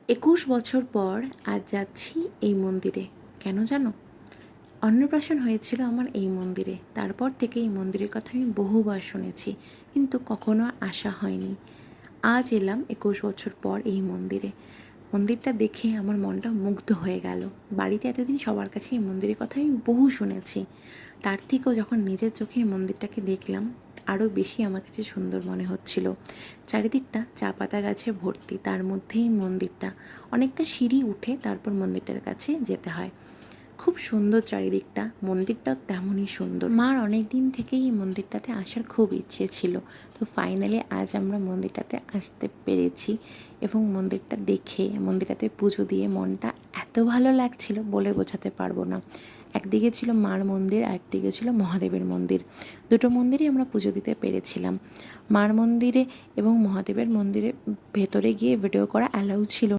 21 বছর পর আজ যাচ্ছি এই মন্দিরে। কেন জানো? অন্নপ্রাশন হয়েছিল আমার এই মন্দিরে। তারপর থেকে এই মন্দিরের কথা আমি বহুবার শুনেছি, কিন্তু কখনো আসা হয়নি। আজ এলাম 21 বছর পর এই মন্দিরে। মন্দিরটা দেখে আমার মনটা মুগ্ধ হয়ে গেল। বাড়িতে এতদিন সবার কাছে এই মন্দিরের কথা আমি বহু শুনেছি, তার থেকেও যখন নিজের চোখে এই মন্দিরটাকে দেখলাম আরও বেশি আমার কাছে সুন্দর মনে হচ্ছিল। চারিদিকটা চা পাতা গাছে ভর্তি, তার মধ্যেই মন্দিরটা। অনেকটা সিঁড়ি উঠে তারপর মন্দিরটার কাছে যেতে হয়। খুব সুন্দর চারিদিকটা, মন্দিরটাও তেমনই সুন্দর। মার অনেক দিন থেকেই এই মন্দিরটাতে আসার খুব ইচ্ছে ছিল, তো ফাইনালি আজ আমরা মন্দিরটাতে আসতে পেরেছি এবং মন্দিরটা দেখে মন্দিরটাতে পুজো দিয়ে মনটা এত ভালো লাগছিল বলে বোঝাতে পারবো না। একদিকে ছিল মার মন্দির, একদিকে ছিল মহাদেবের মন্দির। দুটো মন্দিরই আমরা পুজো দিতে পেরেছিলাম। মার মন্দিরে এবং মহাদেবের মন্দিরে ভেতরে গিয়ে ভিডিও করা অ্যালাউ ছিল